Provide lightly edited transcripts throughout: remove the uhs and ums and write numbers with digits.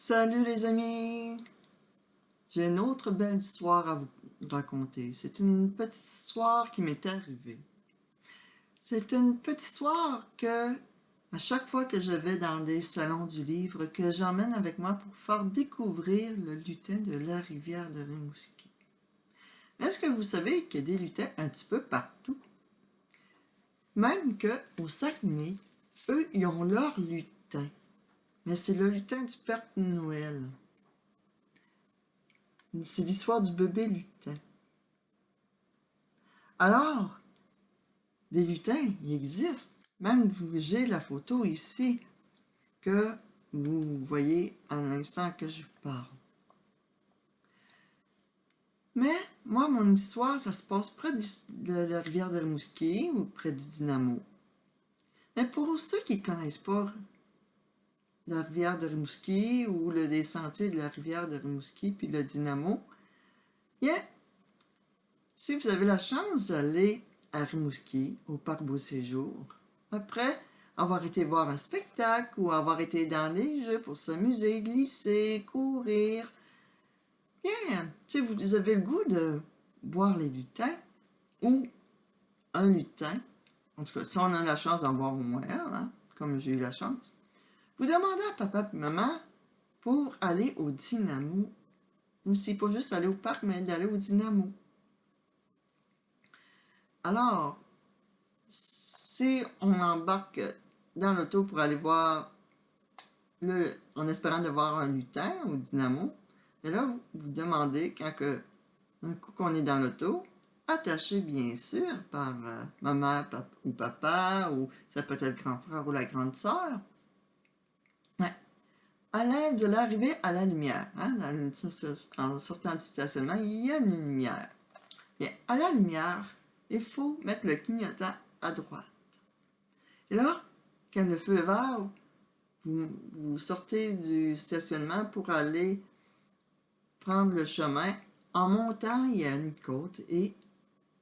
Salut les amis! J'ai une autre belle histoire à vous raconter. C'est une petite histoire qui m'est arrivée. C'est une petite histoire que, à chaque fois que je vais dans des salons du livre, que j'emmène avec moi pour faire découvrir le lutin de la rivière de Rimouski. Est-ce que vous savez qu'il y a des lutins un petit peu partout? Même qu'au Saguenay, eux, ils ont leur lutin. Mais c'est le lutin du Père Noël. C'est l'histoire du bébé lutin. Alors, des lutins, il existe. Même j'ai la photo ici que vous voyez à l'instant que je parle. Mais moi, mon histoire, ça se passe près de la rivière de Rimouski ou près du Dynamo. Mais pour ceux qui ne connaissent pas la rivière de Rimouski ou les sentiers de la rivière de Rimouski puis le Dynamo, bien, si vous avez la chance d'aller à Rimouski, au parc Beau-Séjour, après avoir été voir un spectacle ou avoir été dans les jeux pour s'amuser, glisser, courir, bien, si vous avez le goût de voir les lutins ou un lutin, en tout cas, si on a la chance d'en voir au moins un, hein, comme j'ai eu la chance, vous demandez à papa et maman pour aller au Dynamo. C'est pas juste aller au parc, mais d'aller au Dynamo. Alors, si on embarque dans l'auto pour aller voir en espérant de voir un lutin au Dynamo, et là, vous demandez, un coup qu'on est dans l'auto, attaché bien sûr par maman ou papa, ou ça peut être le grand frère ou la grande sœur, ouais, à l'aide de l'arrivée à la lumière. Hein, en sortant du stationnement, il y a une lumière. Bien, à la lumière, il faut mettre le clignotant à droite. Et là, quand le feu est vert, vous sortez du stationnement pour aller prendre le chemin. En montant, il y a une côte et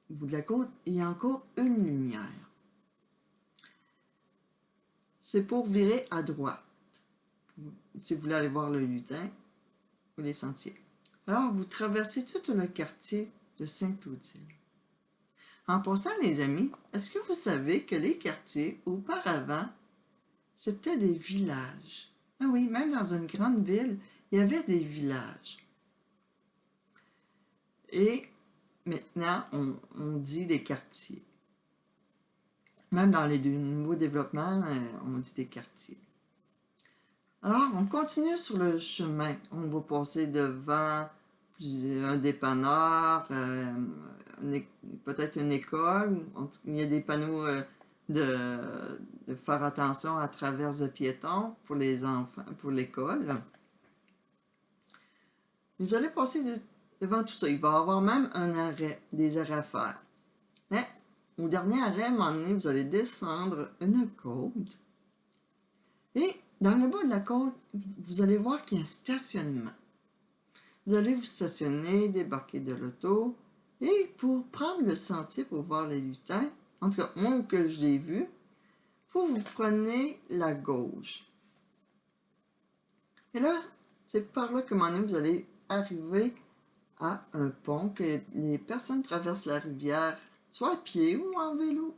au bout de la côte, il y a encore une lumière. C'est pour virer à droite, si vous voulez aller voir le lutin ou les sentiers. Alors, vous traversez tout le quartier de Sainte-Odile. En passant, les amis, est-ce que vous savez que les quartiers, auparavant, c'était des villages? Ah oui, même dans une grande ville, il y avait des villages. Et maintenant, on dit des quartiers. Même dans les nouveaux développements, on dit des quartiers. Alors, on continue sur le chemin. On va passer devant un dépanneur, peut-être une école. Il y a des panneaux de faire attention à travers le piéton pour les enfants, pour l'école. Vous allez passer devant tout ça. Il va y avoir même des arrêts à faire. Mais au dernier arrêt, à un moment donné, vous allez descendre une côte. Et dans le bas de la côte, vous allez voir qu'il y a un stationnement. Vous allez vous stationner, débarquer de l'auto, et pour prendre le sentier pour voir les lutins, en tout cas, moi que je l'ai vu, vous prenez la gauche. Et là, c'est par là que vous allez arriver à un pont que les personnes traversent la rivière, soit à pied ou en vélo.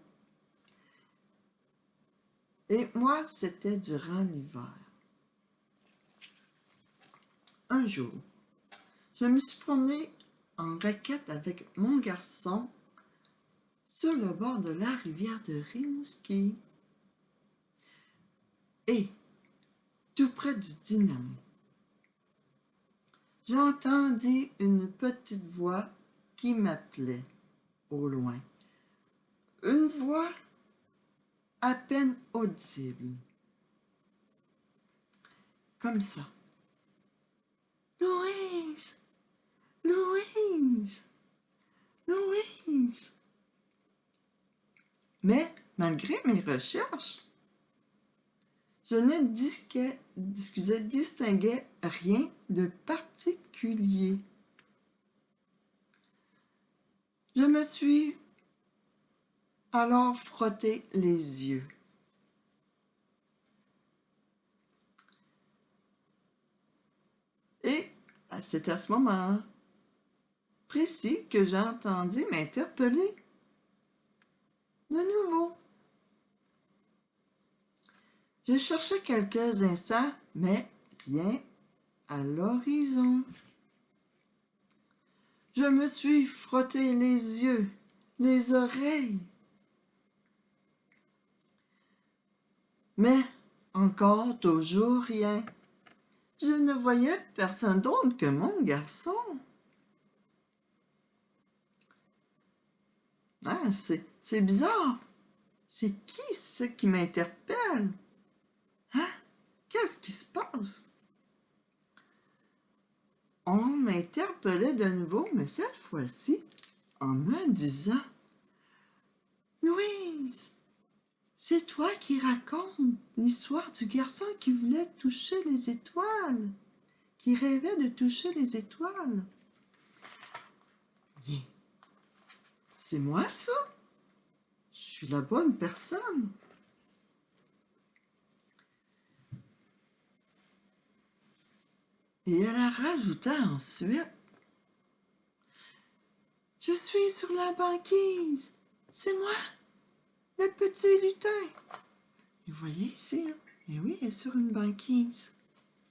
Et moi, c'était durant l'hiver. Un jour, je me suis promenée en raquette avec mon garçon sur le bord de la rivière de Rimouski. Et, tout près du Dynamo, j'entendis une petite voix qui m'appelait au loin. Une voix à peine audible. Comme ça. Louise! Louise! Louise! Mais, malgré mes recherches, je ne distinguais rien de particulier. Je me suis alors frotté les yeux. C'est à ce moment précis que j'ai entendu m'interpeller de nouveau. Je cherchais quelques instants, mais rien à l'horizon. Je me suis frotté les yeux, les oreilles. Mais encore toujours rien. Je ne voyais personne d'autre que mon garçon. Ah, c'est bizarre. C'est qui ce qui m'interpelle? Hein? Qu'est-ce qui se passe? On m'interpellait de nouveau, mais cette fois-ci, en me disant: Louise, c'est toi qui racontes l'histoire du garçon qui voulait toucher les étoiles, qui rêvait de toucher les étoiles. Bien, c'est moi ça? Je suis la bonne personne. Et elle a rajouté ensuite: Je suis sur la banquise. C'est moi, le petit lutin. Et vous voyez ici, là? Et oui, elle est sur une banquise,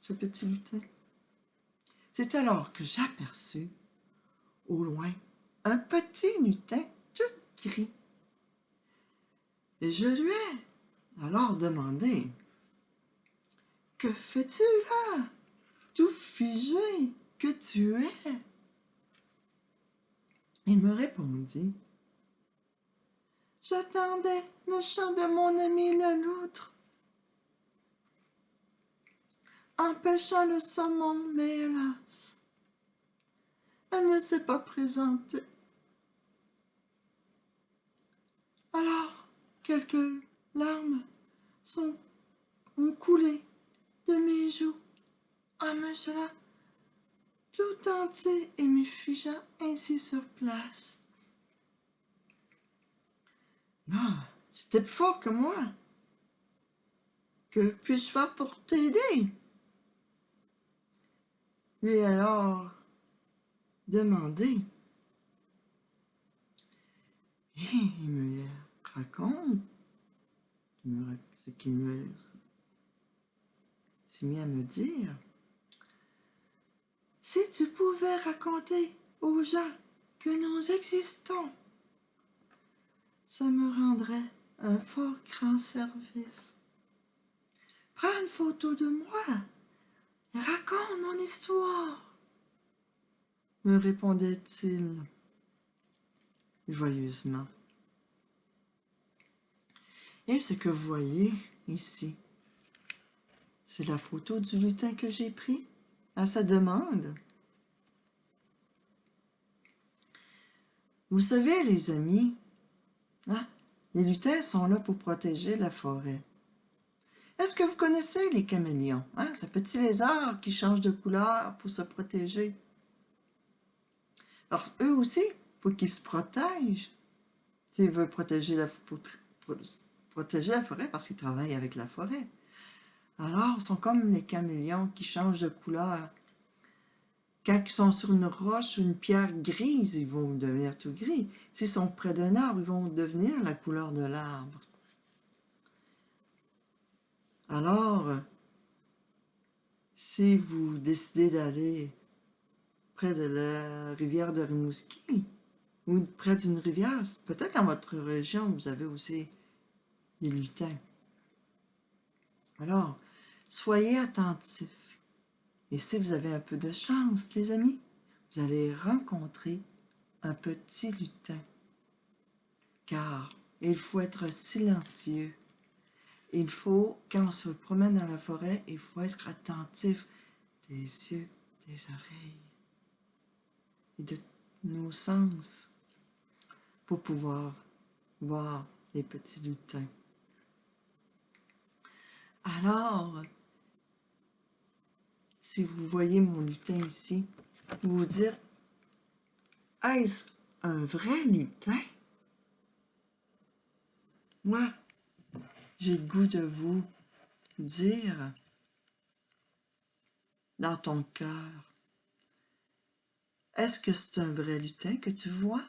ce petit lutin. C'est alors que j'aperçus, au loin, un petit lutin tout gris. Et je lui ai alors demandé: Que fais-tu là, tout figé que tu es? Il me répondit: J'attendais le chant de mon ami le loutre, empêchant le saumon, mais hélas, elle ne s'est pas présentée. Alors, quelques larmes ont coulé de mes joues en me gelant tout entier et me figeant ainsi sur place. Non, c'était plus fort que moi. Que puis-je faire pour t'aider? Lui alors demandé. Et il me raconte ce qu'il me s'est mis à me dire. Si tu pouvais raconter aux gens que nous existons, ça me rendrait un fort grand service. Prends une photo de moi et raconte mon histoire, me répondait-il joyeusement. Et ce que vous voyez ici, c'est la photo du lutin que j'ai pris à sa demande. Vous savez, les amis, hein, les lutins sont là pour protéger la forêt. Est-ce que vous connaissez les caméléons? Hein, ce petit lézard qui change de couleur pour se protéger. Parce qu'eux aussi, il faut qu'ils se protègent. S'ils veulent protéger la forêt parce qu'ils travaillent avec la forêt. Alors, ils sont comme les caméléons qui changent de couleur. Quand ils sont sur une roche ou une pierre grise, ils vont devenir tout gris. S'ils sont près d'un arbre, ils vont devenir la couleur de l'arbre. Alors, si vous décidez d'aller près de la rivière de Rimouski ou près d'une rivière, peut-être dans votre région, vous avez aussi des lutins. Alors, soyez attentifs. Et si vous avez un peu de chance, les amis, vous allez rencontrer un petit lutin. Car il faut être silencieux. Il faut, quand on se promène dans la forêt, il faut être attentif des yeux, des oreilles et de nos sens pour pouvoir voir les petits lutins. Alors, si vous voyez mon lutin ici, vous vous dites: Est-ce un vrai lutin? Moi, j'ai le goût de vous dire dans ton cœur: Est-ce que c'est un vrai lutin que tu vois?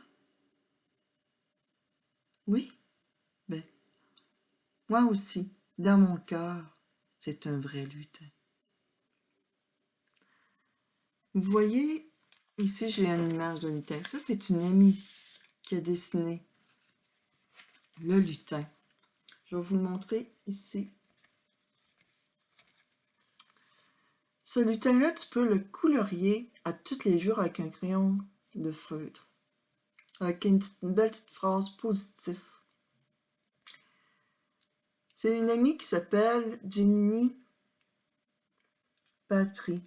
Oui? Ben, moi aussi, dans mon cœur, c'est un vrai lutin. Vous voyez, ici j'ai une image de lutin. Ça, c'est une amie qui a dessiné le lutin. Je vais vous le montrer ici. Ce lutin-là, tu peux le colorier à tous les jours avec un crayon de feutre, avec une belle petite phrase positive. C'est une amie qui s'appelle Jenny Patry.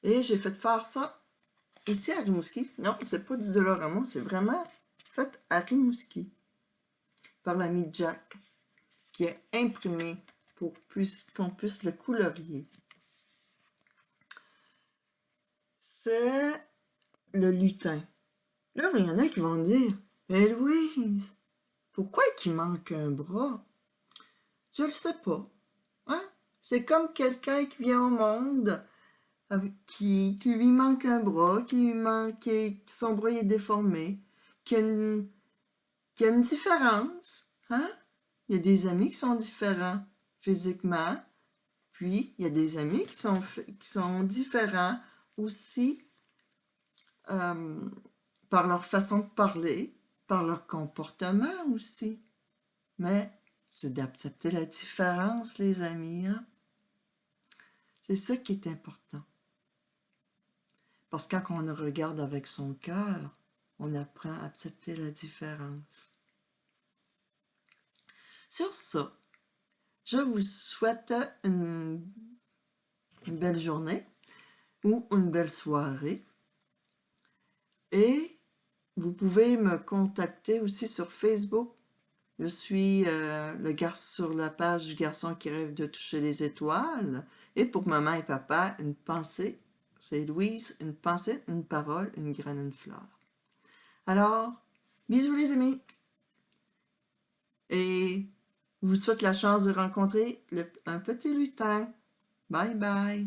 Et j'ai fait faire ça ici à Rimouski. Non, c'est pas du Dolorama, c'est vraiment fait à Rimouski par l'ami Jack, qui a imprimé pour qu'on puisse le colorier. C'est le lutin. Là, il y en a qui vont dire, mais Louise, pourquoi il manque un bras? Je le sais pas. Hein? C'est comme quelqu'un qui vient au monde, qui lui manque un bras, son bras est déformé, qui a une différence. Hein? Il y a des amis qui sont différents physiquement, puis il y a des amis qui sont différents aussi par leur façon de parler, par leur comportement aussi. Mais c'est d'accepter la différence, les amis. Hein? C'est ça qui est important. Parce que quand on regarde avec son cœur, on apprend à accepter la différence. Sur ça, je vous souhaite une belle journée ou une belle soirée. Et vous pouvez me contacter aussi sur Facebook. Je suis sur la page du garçon qui rêve de toucher les étoiles. Et pour maman et papa, une pensée. C'est Louise, une pensée, une parole, une graine, une fleur. Alors, bisous les amis. Et je vous souhaite la chance de rencontrer un petit lutin. Bye bye.